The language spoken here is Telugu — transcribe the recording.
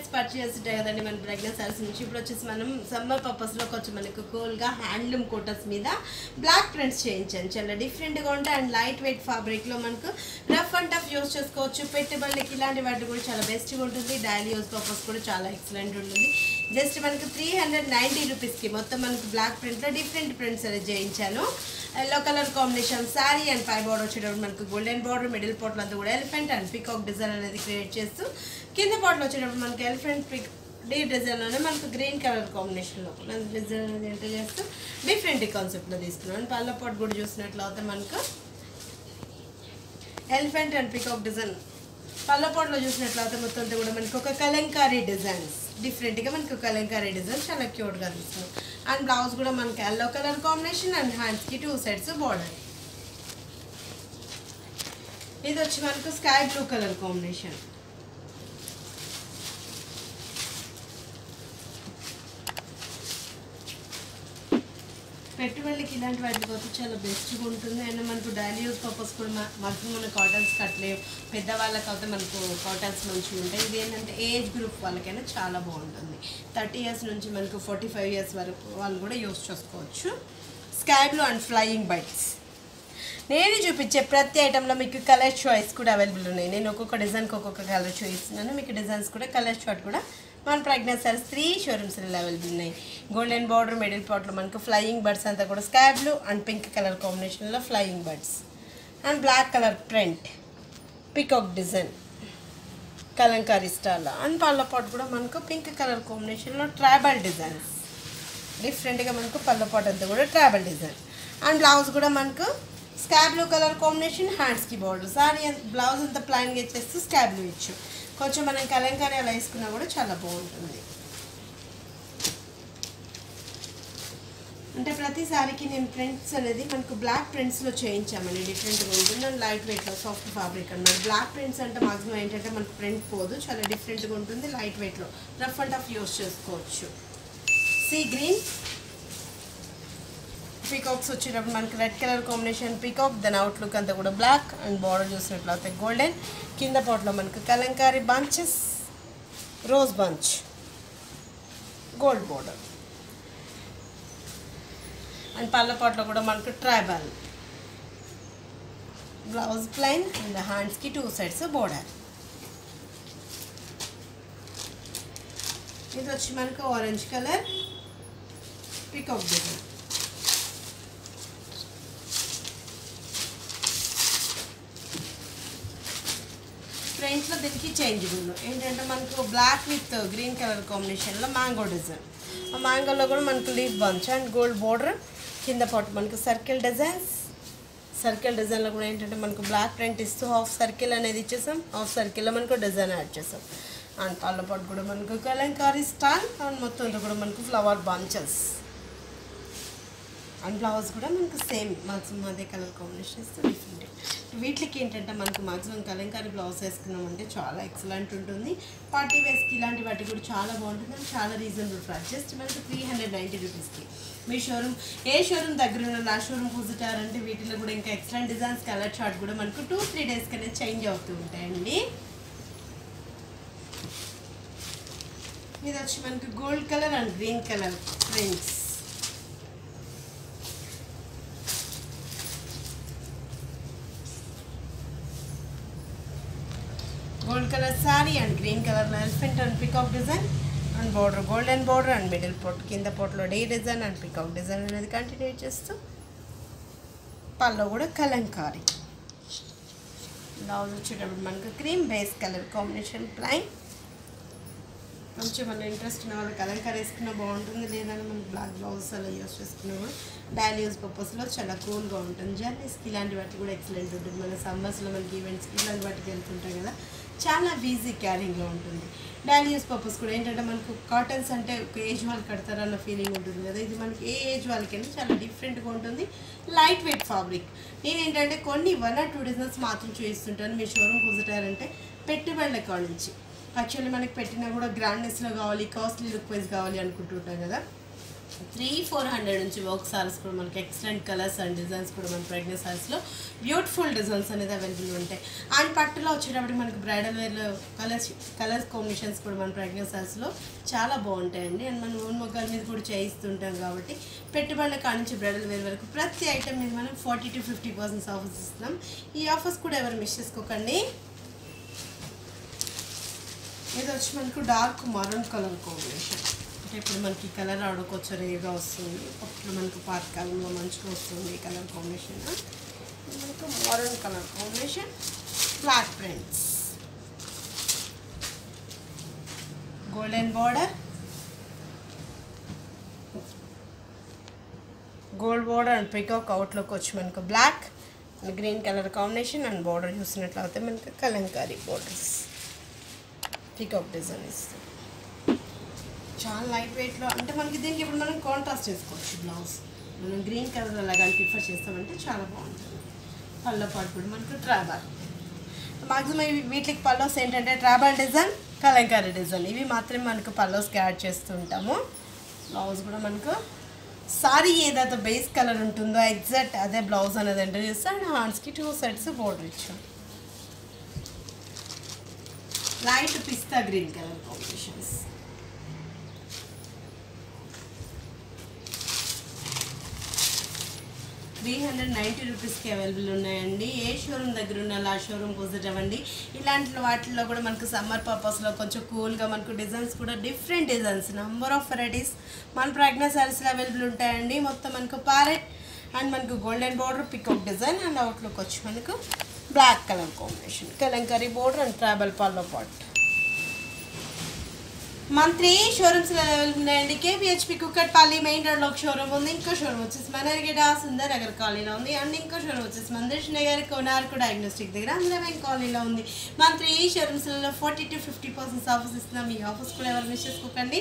ప్రింటెడ్స్ పర్చేస్ ఉంటాయి కదండి మన ప్రెగ్నెంట్ సారీస్ నుంచి. ఇప్పుడు వచ్చేసి మనం సమ్మర్ పర్పస్లో కొంచెం మనకు కూల్గా హ్యాండ్లూమ్ కోటర్స్ మీద బ్లాక్ ప్రింట్స్ చేయించాను. చాలా డిఫరెంట్గా ఉంటాయి అండ్ లైట్ వెయిట్ ఫ్యాబ్రిక్లో మనకు రఫ్ అండ్ టఫ్ యూస్ చేసుకోవచ్చు. పెట్టుబడులకి ఇలాంటి వాటి కూడా చాలా బెస్ట్గా ఉంటుంది. డైలీ యూస్ పర్పస్ కూడా చాలా ఎక్సలెంట్ ఉంటుంది. జస్ట్ మనకు 390 రూపీస్కి మొత్తం మనకు బ్లాక్ ప్రింట్లో డిఫరెంట్ ప్రింట్స్ అనేది చేయించాను. Yellow colour combination sari and పై బార్డర్ వచ్చేటప్పుడు మనకు గోల్డెన్ బార్డర్, మిడిల్ పార్ట్లో అంతా కూడా ఎలిఫెంట్ అండ్ పికాక్ డిజైన్ అనేది క్రియేట్ చేస్తూ, కింద పార్ట్లో వచ్చేటప్పుడు మనకు ఎలిఫెంట్ పిక్ డీ డిజైన్లోనే మనకు గ్రీన్ కలర్ కాంబినేషన్లో డిజైన్ అనేది ఎంటర్ చేస్తూ డిఫరెంట్ కాన్సెప్ట్లో తీసుకున్నాను. పళ్ళ పాటు కూడా చూసినట్లయితే మనకు ఎలిఫెంట్ అండ్ పికాక్ డిజైన్, పళ్ళ పాటులో చూసినట్లయితే మొత్తం అంతా కూడా మనకు ఒక కలంకారీ డిజైన్స్ డిఫరెంట్గా మనకు కలంకారీ డిజైన్ చాలా క్యూట్గా అనిపిస్తుంది. అండ్ బ్లౌజ్ కూడా మనకి ఎల్లో కలర్ కాంబినేషన్ అండ్ హ్యాండ్స్కి 2 సైడ్స్ బార్డర్. ఇది వచ్చి మనకు స్కై బ్లూ కలర్ కాంబినేషన్. పెట్టుబడులకి ఇలాంటి వాటికి వచ్చి చాలా బెస్ట్గా ఉంటుంది. అండ్ మనకు డైలీ యూజ్ పర్పస్ కూడా మాక్సిమం మన కాటన్స్ కట్టలేవు, పెద్దవాళ్ళకి అయితే మనకు కాటన్స్ మంచిగా ఉంటాయి. ఇది ఏంటంటే ఏజ్ గ్రూప్ వాళ్ళకైనా చాలా బాగుంటుంది. 30 ఇయర్స్ నుంచి మనకు 45 ఇయర్స్ వరకు వాళ్ళు కూడా యూజ్ చేసుకోవచ్చు. స్కై బ్లూ అండ్ ఫ్లయింగ్ బైట్స్. నేను చూపించే ప్రతి ఐటెంలో మీకు కలర్ చాయిస్ కూడా అవైలబుల్ ఉన్నాయి. నేను ఒక్కొక్క డిజైన్కి ఒక్కొక్క కలర్ చూపిస్తున్నాను. మీకు డిజైన్స్ కూడా కలర్ చార్ట్ కూడా మన ప్రెగ్నెంట్ సారీస్ 3 షోరూమ్స్లో అవైలబుల్ ఉన్నాయి. గోల్డెన్ బార్డర్, మిడిల్ పార్ట్లో మనకు ఫ్లయింగ్ బర్డ్స్ అంతా కూడా sky blue and pink colour కాంబినేషన్లో flying birds and black colour print, peacock design Kalamkari స్టైల్లో అండ్ పళ్ళ పాటు కూడా మనకు పింక్ కలర్ కాంబినేషన్లో ట్రైబల్ డిజైన్స్ డిఫరెంట్గా మనకు పళ్ళ పాటు అంతా కూడా ట్రైబల్ డిజైన్ అండ్ బ్లౌజ్ కూడా మనకు స్కై బ్లూ కలర్ కాంబినేషన్, హ్యాండ్స్కి బార్డర్. సారీ బ్లౌజ్ అంతా ప్లైన్గా ఇచ్చేస్తూ స్కై బ్లూ ఇచ్చు. కొంచెం మనం కలంకారీ అలా వేసుకున్నా కూడా చాలా బాగుంటుంది. అంటే ప్రతి సారీకి నేను ప్రింట్స్ అనేది మనకు బ్లాక్ ప్రింట్స్లో చేయించామండి. డిఫరెంట్గా ఉంటుంది అండ్ లైట్ వెయిట్లో సాఫ్ట్ ఫ్యాబ్రిక్ అన్నమాట. బ్లాక్ ప్రింట్స్ అంటే మాక్సిమం ఏంటంటే మనకు ప్రింట్ పోదు, చాలా డిఫరెంట్గా ఉంటుంది. లైట్ వెయిట్లో రఫ్ అండ్ టఫ్ యూస్ చేసుకోవచ్చు. సీ గ్రీన్ పీకాక్స్ వచ్చేటప్పుడు మనకి రెడ్ కలర్ కాంబినేషన్ పీకాక్, దాని అవుట్లుక్ అంతా కూడా బ్లాక్ అండ్ బార్డర్ చూసినట్లయితే గోల్డెన్. కింద పాట్లో మనకు Kalamkari bunches, rose bunch, gold border and పళ్ళ పాట్లో కూడా మనకు ట్రైబల్. బ్లౌజ్ ప్లైన్ అండ్ హ్యాండ్స్కి 2 సైడ్స్ బార్డర్. ఇది వచ్చి మనకు ఆరెంజ్ కలర్ పీకాక్ డిజైన్. ఫ్రంట్లో దీనికి చేంజబుల్ ఏంటంటే మనకు బ్లాక్ విత్ గ్రీన్ కలర్ కాంబినేషన్లో మ్యాంగో డిజైన్. ఆ మ్యాంగోలో కూడా మనకు leaf bunch and gold border. కింద పాటు మనకు సర్కిల్ డిజైన్స్. సర్కిల్ డిజైన్లో కూడా ఏంటంటే మనకు బ్లాక్ ప్రింట్ ఇస్తూ హాఫ్ సర్కిల్ అనేది ఇచ్చేసాం. హాఫ్ సర్కిల్లో మనకు డిజైన్ యాడ్ చేసాం. అండ్ పళ్ళ పాటు కూడా మనకు కలంకారీ స్టైల్ అండ్ మొత్తం కూడా మనకు ఫ్లవర్ బంచెస్ అండ్ బ్లౌజ్ కూడా మనకు సేమ్ మాక్సిమం అదే కలర్ కాంబినేషన్ ఇస్తూ డిఫరెంట్. వీటికి ఏంటంటే మనకు మాక్సిమం కలంకారీ బ్లౌజ్ వేసుకున్నామంటే చాలా ఎక్సలెంట్ ఉంటుంది. పార్టీ వేస్కి ఇలాంటి వాటికి కూడా చాలా బాగుంటుంది అండ్ చాలా రీజనబుల్ ప్రైస్. జస్ట్ మనకు 390 రూపీస్కి. మీ షోరూమ్ ఏ షోరూమ్ దగ్గర ఉన్న ఆ షోరూమ్ విజిట్ అయ్యారంటే వీటిలో కూడా ఇంకా ఎక్సలెంట్ డిజైన్స్ కలర్ చార్ట్ కూడా మనకు 2-3 డేస్కి అనేది చేంజ్ అవుతూ ఉంటాయండి. ఇది వచ్చి మనకు gold colour and green colour prints. Gold colour sari and green కలర్లో elephant and peacock design and border golden border and middle part కింద పార్ట్లో day design and peacock design అనేది కంటిన్యూ చేస్తూ పళ్ళు కూడా కలంకారీ. బ్లౌజ్ వచ్చేటప్పుడు మనకు cream base colour combination plain. కొంచెం మన ఇంట్రెస్ట్ ఉన్న వాళ్ళు కలంకారీ వేసుకున్నా బాగుంటుంది, లేదంటే మనం బ్లాక్ బ్లౌజ్ అలా యూస్ చేసుకున్నా కూడా డైలీ యూజ్ పర్పస్లో చాలా కూల్గా ఉంటుంది. జర్నీస్కి ఇలాంటి వాటికి కూడా ఎక్సలెంట్ ఉంటుంది. మన సమ్మర్స్లో మనకి ఈవెంట్స్కి ఇలాంటి వాటికి వెళ్తుంటాం కదా, చాలా ఈజీ క్యారింగ్లో ఉంటుంది. డైలీ యూజ్ పర్పస్ కూడా ఏంటంటే మనకు కాటన్స్ అంటే ఒక ఏజ్ వాళ్ళు కడతారన్న ఫీలింగ్ ఉంటుంది కదా, ఇది మనకి ఏ ఏజ్ వాళ్ళకైనా చాలా డిఫరెంట్గా ఉంటుంది. Light weight fabric. నేను ఏంటంటే కొన్ని 1 or 2 డిజైన్స్ మాత్రం చూపిస్తుంటాను. మీ షోరూమ్ విజిట్ అయ్యారంటే పెట్టుబడుల కాడ నుంచి యాక్చువల్లీ మనకి పెట్టినా కూడా గ్రాండ్నెస్లో కావాలి, కాస్ట్లీ లుక్ వైజ్ కావాలి అనుకుంటుంటాం కదా, 300-400 నుంచి వర్క్ సారీస్ కూడా మనకి ఎక్సలెంట్ కలర్స్ అండ్ డిజైన్స్ కూడా మన ప్రెగ్నెంట్ సారీస్లో బ్యూటిఫుల్ డిజైన్స్ అనేది అవైలబుల్ ఉంటాయి. అండ్ పట్టులో వచ్చేటప్పుడు మనకి బ్రైడల్ వేర్లో కలర్స్ కాంబినేషన్స్ కూడా మన ప్రెగ్నెంట్ సారీస్లో చాలా బాగుంటాయండి. అండ్ మనం ఓన్ మొగ్గాల మీద కూడా చేయిస్తుంటాం కాబట్టి పెట్టుబడుల కాడ నుంచి బ్రైడల్ వేర్ వరకు ప్రతి ఐటమ్ మీద మనం 40-50% ఆఫర్స్ ఇస్తున్నాం. ఈ ఆఫర్స్ కూడా ఎవరు మిస్ చేసుకోకండి. ఇది వచ్చి మనకు డార్క్ మరూన్ కలర్ కాంబినేషన్. అంటే ఇప్పుడు మనకి కలర్ రావడం కొంచెం రేగా వస్తుంది, అప్పుడు మనకు పాతకాలంలో మంచిగా వస్తుంది ఈ కలర్ కాంబినేషన్. మనకు maroon colour combination, black prints, golden border, gold border and peacock అవుట్లోకి వచ్చి మనకు black and green colour combination. And border చూసినట్లయితే మనకు కలంకారీ బార్డర్స్ పికాక్ డిజైన్ ఇస్తుంది. చాలా లైట్ వెయిట్లో, అంటే మనకి దీనికి ఇప్పుడు మనం కాంట్రాస్ట్ చేసుకోవచ్చు. బ్లౌజ్ మనం గ్రీన్ కలర్ అలాగా ప్రిఫర్ చేస్తామంటే చాలా బాగుంటుంది. పళ్ళ పాటు కూడా మనకు ట్రాబల్, మాక్సిమం వీటికి పల్లోస్ ఏంటంటే ట్రాబల్ డిజైన్, కలంకారీ డిజైన్ ఇవి మాత్రమే మనకు పల్లోస్కి యాడ్ చేస్తుంటాము. బ్లౌజ్ కూడా మనకు సారీ ఏదైతే బేస్ కలర్ ఉంటుందో ఎగ్జాక్ట్ అదే బ్లౌజ్ అనేది ఎంటర్ చేస్తాం. అండ్ హ్యాండ్స్కి 2 సెట్స్ బోర్డర్ ఇచ్చాం. లైట్ పిస్తా గ్రీన్ కలర్ కాంబినేషన్స్. ₹390కి అవైలబుల్ ఉన్నాయండి. ఏ షోరూమ్ దగ్గర ఉన్న ఆ షోరూమ్ విజిట్ అవ్వండి. ఇలాంటి వాటిల్లో కూడా మనకు సమ్మర్ పర్పస్లో కొంచెం కూల్గా మనకు డిజైన్స్ కూడా different designs number of varieties మన ప్రెగ్నెంట్ సారీస్లో అవైలబుల్ ఉంటాయండి. మొత్తం మనకు ప్యారెట్ అండ్ మనకు golden border peacock design and outlook వచ్చి మనకు black colour combination, Kalamkari border and tribal పల్లో పాట్. మన 3 షోరూమ్స్లో అవైలబుల్ ఉన్నాయండి. కేపీహెచ్పి కుక్కట్పల్లి మెయిన్ రోడ్లో ఒక షోరూమ్ ఉంది. ఇంకో షోరూమ్ వచ్చేసి మనర్గేట సుందర్ నగర్ కాలనీలో ఉంది. అండ్ ఇంకో షోరూమ్ వచ్చేసి మందిష్ నగర్ కోనార్కు డయాగ్నోస్టిక్ దగ్గర అందరం కాలనీలో ఉంది. మన 3 షోరూమ్స్లో 40-50% ఆఫర్స్ ఇస్తున్నాం. ఈ ఆఫర్స్ కూడా ఎవరు మిస్ చేసుకోకండి.